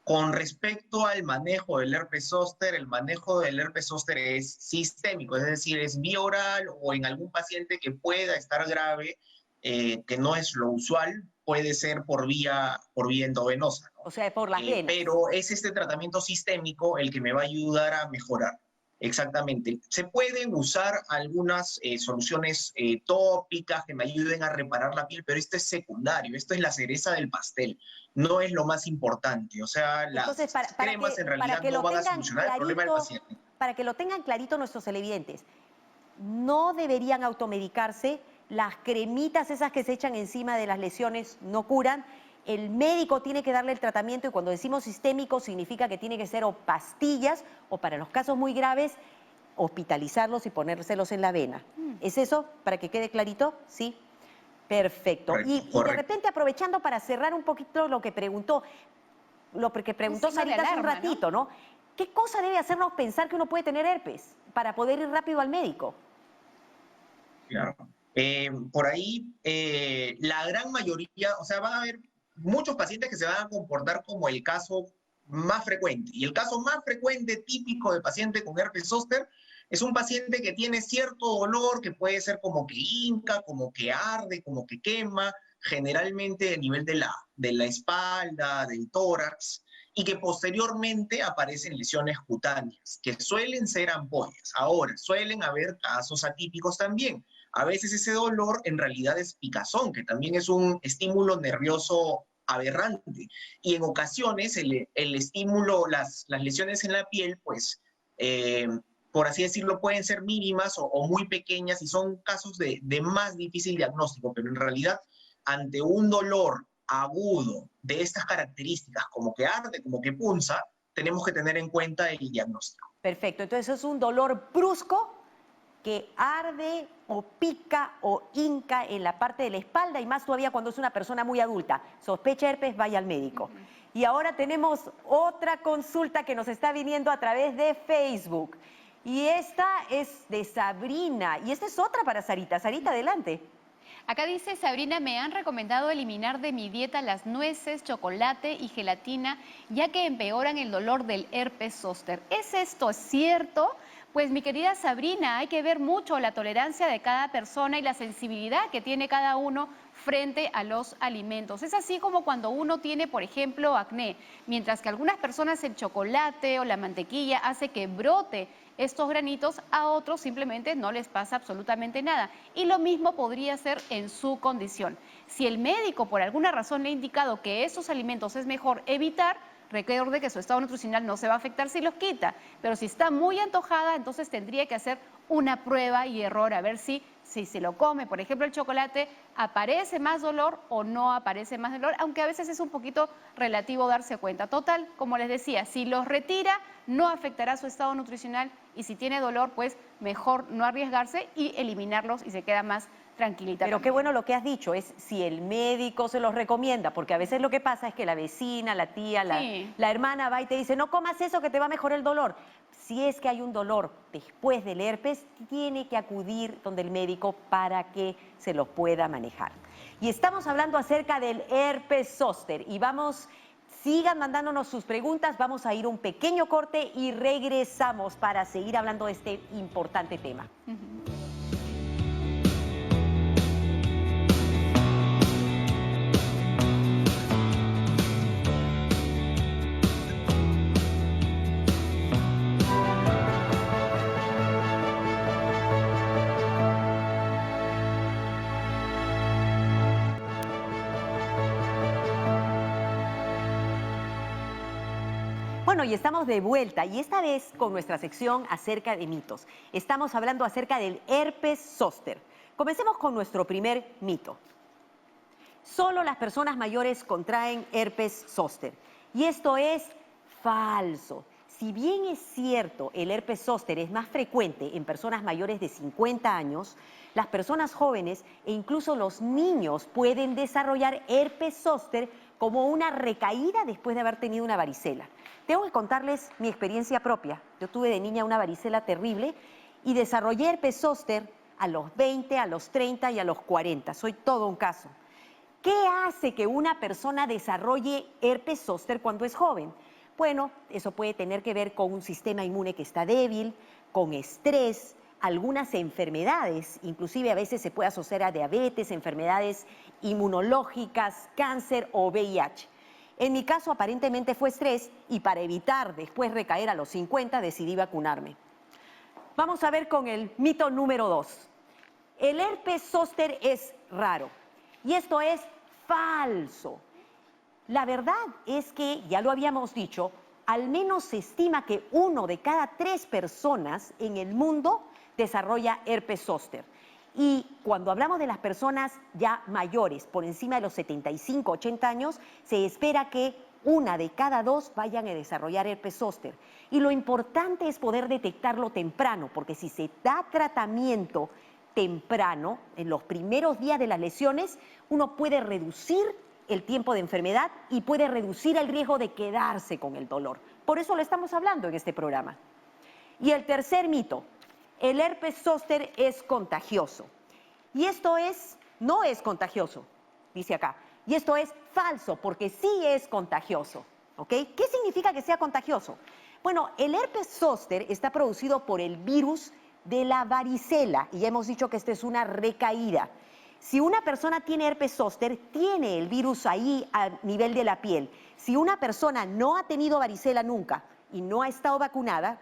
Con respecto al manejo del herpes zóster, el manejo del herpes zóster es sistémico, es decir, es vía oral o en algún paciente que pueda estar grave, que no es lo usual, puede ser por vía endovenosa, ¿no? O sea, por las venas. Pero es este tratamiento sistémico el que me va a ayudar a mejorar. Exactamente. Se pueden usar algunas soluciones tópicas que me ayuden a reparar la piel, pero esto es secundario, esto es la cereza del pastel, no es lo más importante. O sea, entonces, las cremas en realidad no van a solucionar el problema del paciente. Para que lo tengan clarito nuestros televidentes, no deberían automedicarse, las cremitas esas que se echan encima de las lesiones no curan. El médico tiene que darle el tratamiento y cuando decimos sistémico significa que tiene que ser o pastillas o para los casos muy graves hospitalizarlos y ponérselos en la vena. ¿Es eso? Para que quede clarito, ¿sí? Perfecto. Correcto, Y de repente aprovechando para cerrar un poquito lo que preguntó Sarita hace un ratito, ¿no? ¿Qué cosa debe hacernos pensar que uno puede tener herpes para poder ir rápido al médico? Claro. Por ahí, la gran mayoría, o sea, van a haber muchos pacientes que se van a comportar como el caso más frecuente. Y el caso más frecuente, típico de paciente con herpes zóster, es un paciente que tiene cierto dolor, que puede ser como que hinca, como que arde, como que quema, generalmente a nivel de la espalda, del tórax, y que posteriormente aparecen lesiones cutáneas, que suelen ser ampollas. Ahora, suelen haber casos atípicos también. A veces ese dolor en realidad es picazón, que también es un estímulo nervioso aberrante. Y en ocasiones el estímulo, las lesiones en la piel, pues, por así decirlo, pueden ser mínimas o muy pequeñas y son casos de más difícil diagnóstico, pero en realidad ante un dolor agudo de estas características, como que arde, como que punza, tenemos que tener en cuenta el diagnóstico. Perfecto, entonces es un dolor brusco que arde o pica o hinca en la parte de la espalda y más todavía cuando es una persona muy adulta. Sospecha herpes, vaya al médico. Y ahora tenemos otra consulta que nos está viniendo a través de Facebook. Y esta es de Sabrina. Y esta es otra para Sarita. Sarita, adelante. Acá dice Sabrina, me han recomendado eliminar de mi dieta las nueces, chocolate y gelatina, ya que empeoran el dolor del herpes zóster. ¿Es esto cierto? Pues mi querida Sabrina, hay que ver mucho la tolerancia de cada persona y la sensibilidad que tiene cada uno frente a los alimentos. Es así como cuando uno tiene, por ejemplo, acné, mientras que algunas personas el chocolate o la mantequilla hace que brote estos granitos, a otros simplemente no les pasa absolutamente nada. Y lo mismo podría ser en su condición. Si el médico por alguna razón le ha indicado que esos alimentos es mejor evitar, recuerde que su estado nutricional no se va a afectar si los quita, pero si está muy antojada, entonces tendría que hacer una prueba y error a ver si se lo come, por ejemplo, el chocolate, aparece más dolor o no aparece más dolor, aunque a veces es un poquito relativo darse cuenta. Total, como les decía, si los retira, no afectará su estado nutricional y si tiene dolor, pues mejor no arriesgarse y eliminarlos y se queda más tranquilita. Pero qué bueno lo que has dicho, es si el médico se los recomienda, porque a veces lo que pasa es que la vecina, la tía, la hermana va y te dice, no comas eso que te va a mejorar el dolor. Si es que hay un dolor después del herpes, tiene que acudir donde el médico para que se lo pueda manejar. Y estamos hablando acerca del herpes zóster y sigan mandándonos sus preguntas, vamos a ir a un pequeño corte y regresamos para seguir hablando de este importante tema. Bueno, y estamos de vuelta, y esta vez con nuestra sección acerca de mitos. Estamos hablando acerca del herpes zóster. Comencemos con nuestro primer mito. Solo las personas mayores contraen herpes zóster. Y esto es falso. Si bien es cierto, el herpes zóster es más frecuente en personas mayores de 50 años, las personas jóvenes e incluso los niños pueden desarrollar herpes zóster como una recaída después de haber tenido una varicela. Tengo que contarles mi experiencia propia. Yo tuve de niña una varicela terrible y desarrollé herpes zóster a los 20, a los 30 y a los 40. Soy todo un caso. ¿Qué hace que una persona desarrolle herpes zóster cuando es joven? Bueno, eso puede tener que ver con un sistema inmune que está débil, con estrés, algunas enfermedades, inclusive a veces se puede asociar a diabetes, enfermedades inmunológicas, cáncer o VIH. En mi caso aparentemente fue estrés y para evitar después recaer a los 50 decidí vacunarme. Vamos a ver con el mito número 2. El herpes zóster es raro y esto es falso. La verdad es que, ya lo habíamos dicho, al menos se estima que 1 de cada 3 personas en el mundo desarrolla herpes zóster. Y cuando hablamos de las personas ya mayores, por encima de los 75, 80 años, se espera que 1 de cada 2 vayan a desarrollar herpes zóster. Y lo importante es poder detectarlo temprano, porque si se da tratamiento temprano, en los primeros días de las lesiones, uno puede reducir el tiempo de enfermedad y puede reducir el riesgo de quedarse con el dolor. Por eso lo estamos hablando en este programa. Y el tercer mito, el herpes zóster es contagioso. Y esto no es contagioso, dice acá. Y esto es falso, porque sí es contagioso. ¿Ok? ¿Qué significa que sea contagioso? Bueno, el herpes zóster está producido por el virus de la varicela, y ya hemos dicho que esta es una recaída. Si una persona tiene herpes zóster, tiene el virus ahí a nivel de la piel. Si una persona no ha tenido varicela nunca y no ha estado vacunada,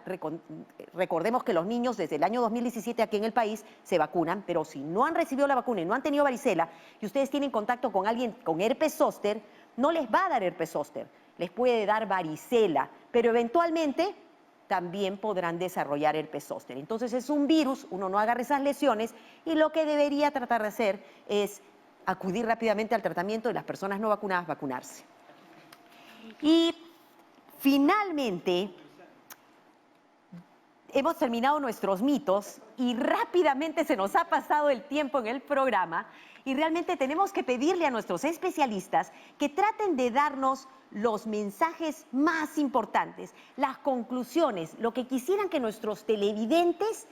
recordemos que los niños desde el año 2017 aquí en el país se vacunan, pero si no han recibido la vacuna y no han tenido varicela y ustedes tienen contacto con alguien con herpes zóster, no les va a dar herpes zóster, les puede dar varicela, pero eventualmente también podrán desarrollar herpes zóster. Entonces es un virus, uno no agarra esas lesiones y lo que debería tratar de hacer es acudir rápidamente al tratamiento y las personas no vacunadas vacunarse. Y finalmente, hemos terminado nuestros mitos y rápidamente se nos ha pasado el tiempo en el programa y realmente tenemos que pedirle a nuestros especialistas que traten de darnos los mensajes más importantes, las conclusiones, lo que quisieran que nuestros televidentes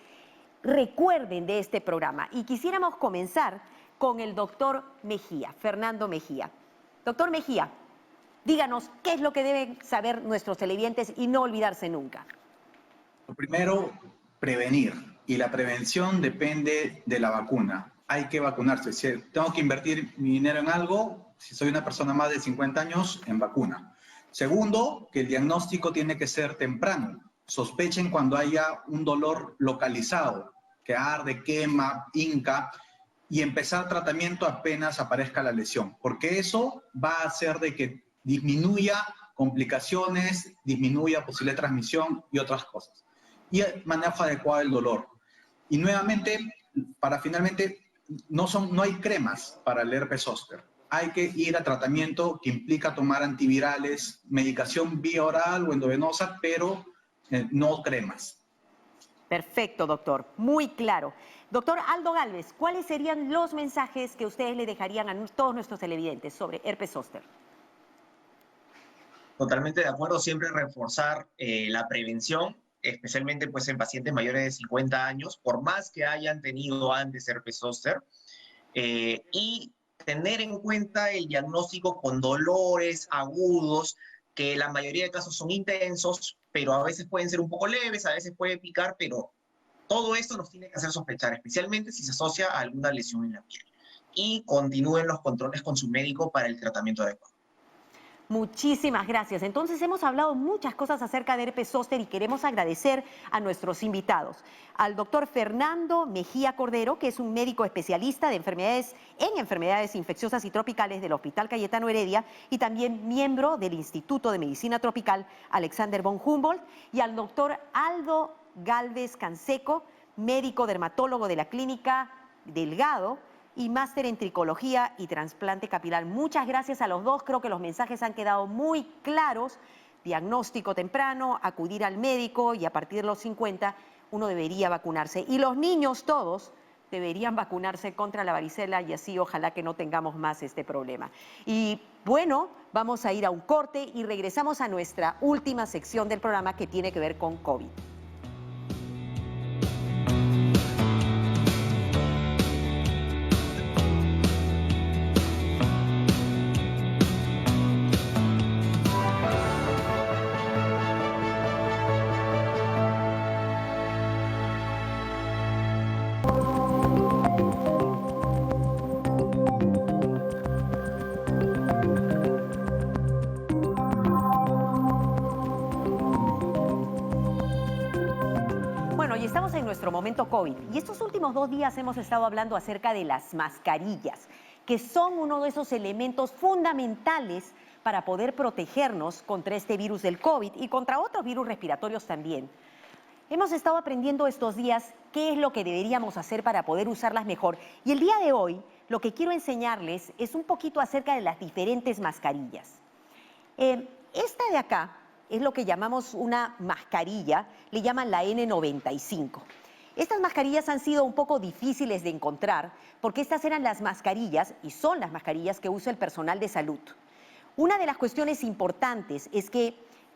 recuerden de este programa. Y quisiéramos comenzar con el doctor Mejía, Fernando Mejía. Doctor Mejía, díganos qué es lo que deben saber nuestros televidentes y no olvidarse nunca. Lo primero, prevenir. Y la prevención depende de la vacuna. Hay que vacunarse. Si tengo que invertir mi dinero en algo, si soy una persona más de 50 años, en vacuna. Segundo, que el diagnóstico tiene que ser temprano. Sospechen cuando haya un dolor localizado, que arde, quema, hinca, y empezar tratamiento apenas aparezca la lesión, porque eso va a hacer de que disminuya complicaciones, disminuya posible transmisión y otras cosas. Y el manejo adecuado del dolor. Y nuevamente, para finalmente, no hay cremas para el herpes zóster. Hay que ir a tratamiento que implica tomar antivirales, medicación vía oral o endovenosa, pero no cremas. Perfecto, doctor. Muy claro. Doctor Aldo Gálvez, ¿cuáles serían los mensajes que ustedes le dejarían a todos nuestros televidentes sobre herpes zóster? Totalmente de acuerdo, siempre reforzar la prevención, especialmente pues, en pacientes mayores de 50 años, por más que hayan tenido antes herpes zóster, y tener en cuenta el diagnóstico con dolores agudos, que la mayoría de casos son intensos, pero a veces pueden ser un poco leves, a veces puede picar, pero todo esto nos tiene que hacer sospechar, especialmente si se asocia a alguna lesión en la piel. Y continúen los controles con su médico para el tratamiento adecuado. Muchísimas gracias. Entonces hemos hablado muchas cosas acerca de herpes zóster y queremos agradecer a nuestros invitados. Al doctor Fernando Mejía Cordero, que es un médico especialista de enfermedades infecciosas y tropicales del Hospital Cayetano Heredia y también miembro del Instituto de Medicina Tropical Alexander von Humboldt, y al doctor Aldo Gálvez Canseco, médico dermatólogo de la Clínica Delgado y máster en tricología y trasplante capilar. Muchas gracias a los dos, creo que los mensajes han quedado muy claros. Diagnóstico temprano, acudir al médico y a partir de los 50 uno debería vacunarse. Y los niños todos deberían vacunarse contra la varicela y así ojalá que no tengamos más este problema. Y bueno, vamos a ir a un corte y regresamos a nuestra última sección del programa que tiene que ver con COVID. Y estamos en nuestro momento COVID. Y estos últimos 2 días hemos estado hablando acerca de las mascarillas, que son uno de esos elementos fundamentales para poder protegernos contra este virus del COVID y contra otros virus respiratorios también. Hemos estado aprendiendo estos días qué es lo que deberíamos hacer para poder usarlas mejor. Y el día de hoy lo que quiero enseñarles es un poquito acerca de las diferentes mascarillas. Esta de acá es lo que llamamos una mascarilla, le llaman la N95. Estas mascarillas han sido un poco difíciles de encontrar porque estas eran las mascarillas y son las mascarillas que usa el personal de salud. Una de las cuestiones importantes es que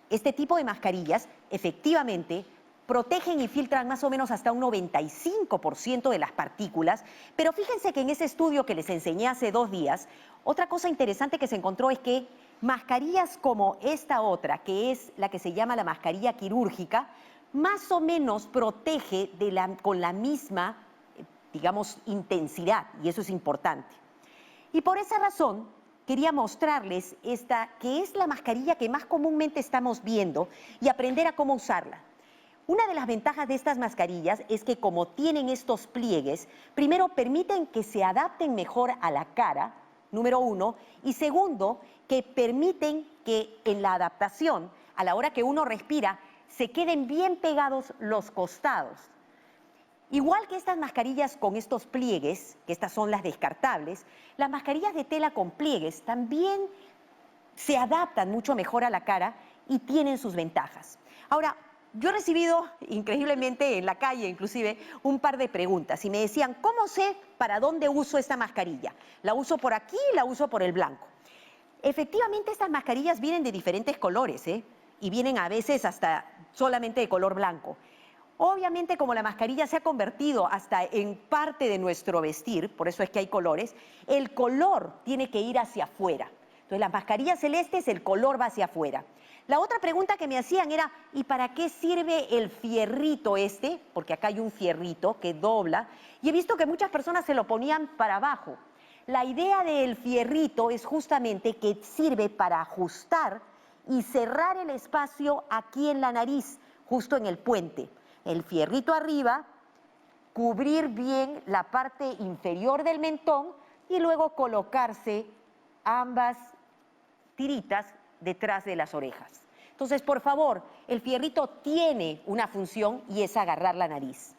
este tipo de mascarillas efectivamente protegen y filtran más o menos hasta un 95% de las partículas, pero fíjense que en ese estudio que les enseñé hace 2 días, otra cosa interesante que se encontró es que mascarillas como esta otra, que es la que se llama la mascarilla quirúrgica, más o menos protege con la misma, digamos, intensidad, y eso es importante. Y por esa razón quería mostrarles esta, que es la mascarilla que más comúnmente estamos viendo, y aprender a cómo usarla. Una de las ventajas de estas mascarillas es que como tienen estos pliegues, primero permiten que se adapten mejor a la cara, número 1, y segundo, que permiten que en la adaptación, a la hora que uno respira, se queden bien pegados los costados. Igual que estas mascarillas con estos pliegues, que estas son las descartables, las mascarillas de tela con pliegues también se adaptan mucho mejor a la cara y tienen sus ventajas. Ahora, yo he recibido, increíblemente en la calle inclusive, un par de preguntas y me decían, ¿cómo sé para dónde uso esta mascarilla? ¿La uso por aquí y la uso por el blanco? Efectivamente, estas mascarillas vienen de diferentes colores, y vienen a veces hasta solamente de color blanco. Obviamente, como la mascarilla se ha convertido hasta en parte de nuestro vestir, por eso es que hay colores, el color tiene que ir hacia afuera. Entonces, las mascarillas celestes, el color va hacia afuera. La otra pregunta que me hacían era, ¿y para qué sirve el fierrito este? Porque acá hay un fierrito que dobla, y he visto que muchas personas se lo ponían para abajo. La idea del fierrito es justamente que sirve para ajustar y cerrar el espacio aquí en la nariz, justo en el puente. El fierrito arriba, cubrir bien la parte inferior del mentón y luego colocarse ambas tiritas detrás de las orejas. Entonces, por favor, el fierrito tiene una función y es agarrar la nariz.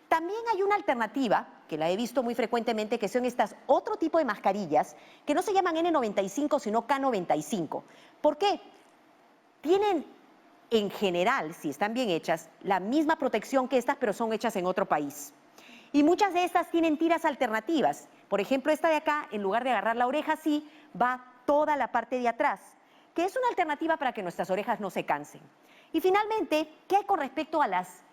También hay una alternativa, que la he visto muy frecuentemente, que son estas otro tipo de mascarillas, que no se llaman N95, sino K95. ¿Por qué? Tienen, en general, si están bien hechas, la misma protección que estas, pero son hechas en otro país. Y muchas de estas tienen tiras alternativas. Por ejemplo, esta de acá, en lugar de agarrar la oreja así, va toda la parte de atrás, que es una alternativa para que nuestras orejas no se cansen. Y finalmente, ¿qué hay con respecto a las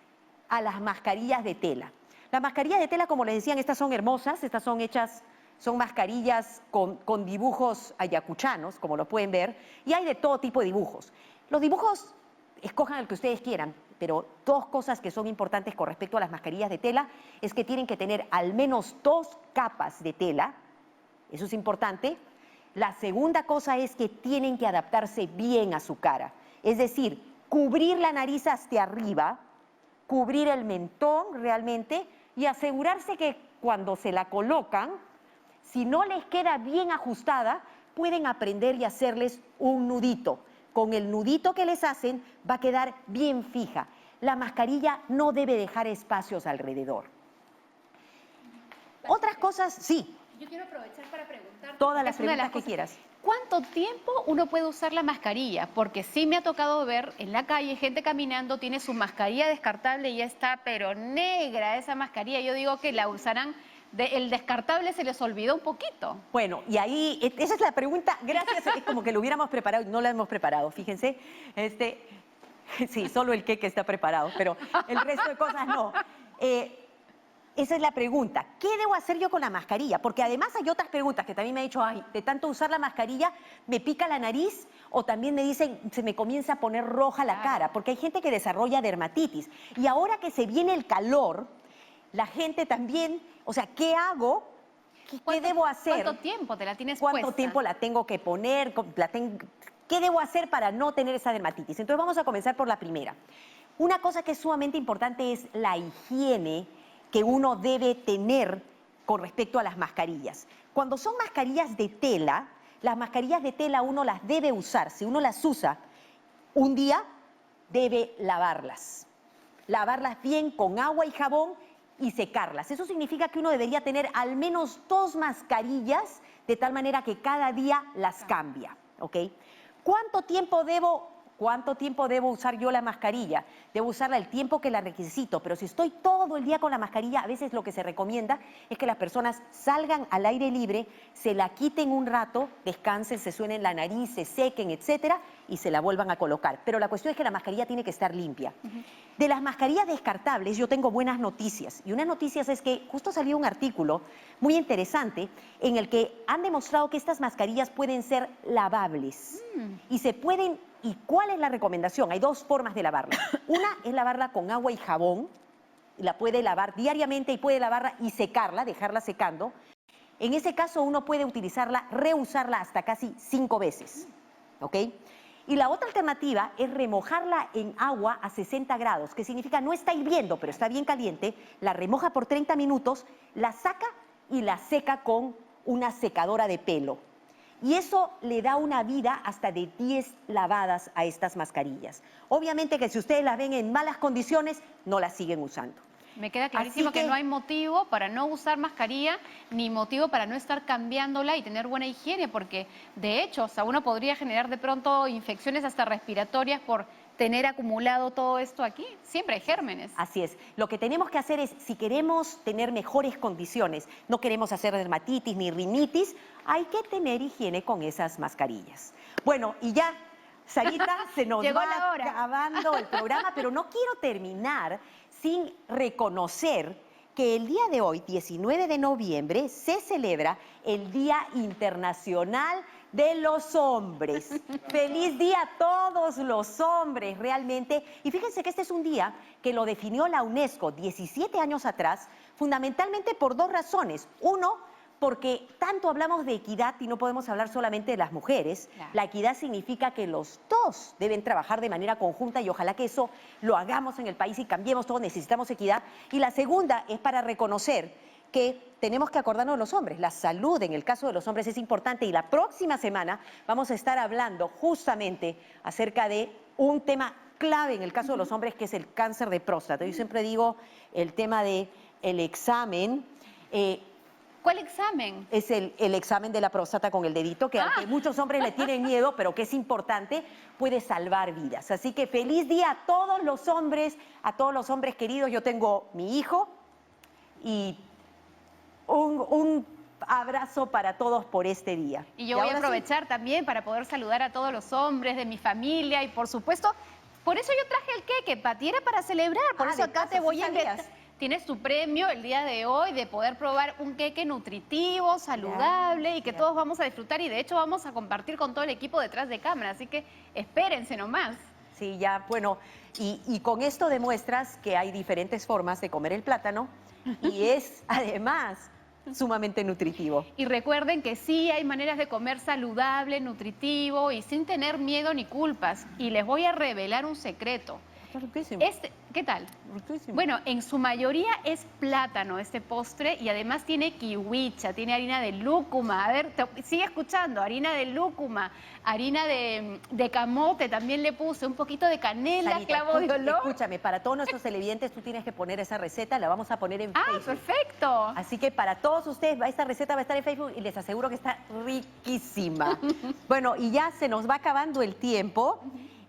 mascarillas de tela? Las mascarillas de tela, como les decían, estas son hermosas, estas son hechas, son mascarillas con dibujos ayacuchanos, como lo pueden ver, y hay de todo tipo de dibujos. Los dibujos, escojan el que ustedes quieran, pero 2 cosas que son importantes con respecto a las mascarillas de tela es que tienen que tener al menos 2 capas de tela, eso es importante. La segunda cosa es que tienen que adaptarse bien a su cara, es decir, cubrir la nariz hasta arriba, cubrir el mentón realmente y asegurarse que cuando se la colocan, si no les queda bien ajustada, pueden aprender y hacerles un nudito. Con el nudito que les hacen va a quedar bien fija. La mascarilla no debe dejar espacios alrededor. Otras cosas, sí. Yo quiero aprovechar para preguntarte. Todas las preguntas que quieras. ¿Cuánto tiempo uno puede usar la mascarilla? Porque sí me ha tocado ver en la calle gente caminando, tiene su mascarilla descartable y ya está, pero negra esa mascarilla. Yo digo que la usarán, el descartable se les olvidó un poquito. Bueno, y ahí, esa es la pregunta, gracias, es como que lo hubiéramos preparado y no la hemos preparado, fíjense. Sí, solo el queque está preparado, pero el resto de cosas no. Esa es la pregunta. ¿Qué debo hacer yo con la mascarilla? Porque además hay otras preguntas que también me han dicho, ay, de tanto usar la mascarilla, ¿me pica la nariz? O también me dicen, se me comienza a poner roja la cara, porque hay gente que desarrolla dermatitis. Y ahora que se viene el calor, la gente también, o sea, ¿qué hago? ¿Qué debo hacer? ¿Cuánto tiempo te la tienes ¿Cuánto puesta? tiempo la tengo que poner? ¿Qué debo hacer para no tener esa dermatitis? Entonces vamos a comenzar por la primera. Una cosa que es sumamente importante es la higiene que uno debe tener con respecto a las mascarillas. Cuando son mascarillas de tela, las mascarillas de tela uno las debe usar. Si uno las usa un día, debe lavarlas. Lavarlas bien con agua y jabón y secarlas. Eso significa que uno debería tener al menos 2 mascarillas de tal manera que cada día las cambia, ¿ok? ¿Cuánto tiempo debo ¿Cuánto tiempo debo usar yo la mascarilla? Debo usarla el tiempo que la necesito, pero si estoy todo el día con la mascarilla, a veces lo que se recomienda es que las personas salgan al aire libre, se la quiten un rato, descansen, se suenen la nariz, se sequen, etcétera, y se la vuelvan a colocar. Pero la cuestión es que la mascarilla tiene que estar limpia. De las mascarillas descartables yo tengo buenas noticias, y unas noticias es que justo salió un artículo muy interesante en el que han demostrado que estas mascarillas pueden ser lavables y se pueden. ¿Y cuál es la recomendación? Hay dos formas de lavarla. Una es lavarla con agua y jabón, la puede lavar diariamente y puede lavarla y secarla, dejarla secando. En ese caso uno puede utilizarla, reusarla hasta casi 5 veces, ¿ok? Y la otra alternativa es remojarla en agua a 60 grados, que significa no está hirviendo, pero está bien caliente, la remoja por 30 minutos, la saca y la seca con una secadora de pelo. Y eso le da una vida hasta de 10 lavadas a estas mascarillas. Obviamente que si ustedes las ven en malas condiciones, no las siguen usando. Me queda clarísimo que no hay motivo para no usar mascarilla, ni motivo para no estar cambiándola y tener buena higiene, porque de hecho, o sea, uno podría generar de pronto infecciones hasta respiratorias por tener acumulado todo esto aquí. Siempre hay gérmenes. Así es. Lo que tenemos que hacer es, si queremos tener mejores condiciones, no queremos hacer dermatitis ni rinitis, hay que tener higiene con esas mascarillas. Bueno, y ya, Sarita, se nos Llegó va la hora. acabando el programa, pero no quiero terminar sin reconocer que el día de hoy, 19 de noviembre, se celebra el Día Internacional de los Hombres. Feliz día a todos los hombres, realmente. Y fíjense que este es un día que lo definió la UNESCO 17 años atrás, fundamentalmente por 2 razones. Uno, porque tanto hablamos de equidad y no podemos hablar solamente de las mujeres. Claro. La equidad significa que los dos deben trabajar de manera conjunta y ojalá que eso lo hagamos en el país y cambiemos todo, necesitamos equidad. Y la segunda es para reconocer que tenemos que acordarnos de los hombres. La salud en el caso de los hombres es importante y la próxima semana vamos a estar hablando justamente acerca de un tema clave en el caso de los hombres, que es el cáncer de próstata. Yo siempre digo el tema del examen. ¿Cuál examen? Es el examen de la próstata con el dedito, que aunque muchos hombres le tienen miedo, pero que es importante, puede salvar vidas. Así que feliz día a todos los hombres queridos. Yo tengo mi hijo y un abrazo para todos por este día. Y yo voy a aprovechar también para poder saludar a todos los hombres de mi familia y por supuesto, por eso yo traje el queque, Pati, era para celebrar, por eso acá te voy a invitar. Tienes tu premio el día de hoy de poder probar un queque nutritivo, saludable y que todos vamos a disfrutar y de hecho vamos a compartir con todo el equipo detrás de cámara, así que espérense nomás. Sí, ya, bueno, y con esto demuestras que hay diferentes formas de comer el plátano y es además sumamente nutritivo. Y recuerden que sí hay maneras de comer saludable, nutritivo y sin tener miedo ni culpas. Y les voy a revelar un secreto. Está riquísimo. ¿Qué tal? Riquísimo. Bueno, en su mayoría es plátano este postre y además tiene kiwicha, tiene harina de lúcuma. A ver, sigue escuchando, harina de lúcuma, harina de camote, también le puse un poquito de canela, Sarita, clavo de olor. Escúchame, para todos nuestros televidentes tú tienes que poner esa receta, la vamos a poner en Facebook. ¡Ah, perfecto! Así que para todos ustedes, esta receta va a estar en Facebook y les aseguro que está riquísima. Bueno, y ya se nos va acabando el tiempo.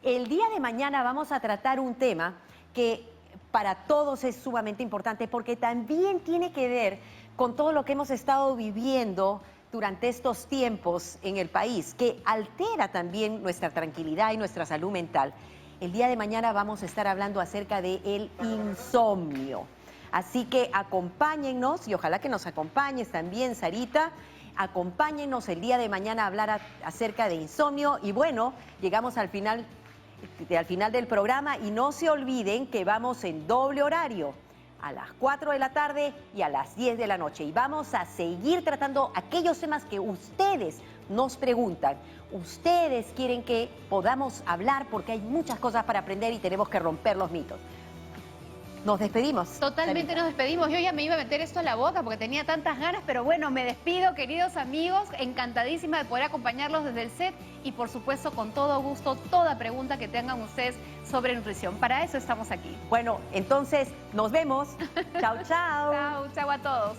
El día de mañana vamos a tratar un tema que para todos es sumamente importante porque también tiene que ver con todo lo que hemos estado viviendo durante estos tiempos en el país, que altera también nuestra tranquilidad y nuestra salud mental. El día de mañana vamos a estar hablando acerca del insomnio. Así que acompáñennos y ojalá que nos acompañes también, Sarita. Acompáñennos el día de mañana a hablar acerca de insomnio y bueno, llegamos al final del programa y no se olviden que vamos en doble horario a las 4 de la tarde y a las 10 de la noche y vamos a seguir tratando aquellos temas que ustedes nos preguntan. Ustedes quieren que podamos hablar porque hay muchas cosas para aprender y tenemos que romper los mitos. Nos despedimos. Totalmente nos despedimos. Yo ya me iba a meter esto a la boca porque tenía tantas ganas, pero bueno, me despido, queridos amigos. Encantadísima de poder acompañarlos desde el set y, por supuesto, con todo gusto, toda pregunta que tengan ustedes sobre nutrición. Para eso estamos aquí. Bueno, entonces, nos vemos. Chao, chao. Chao, chao a todos.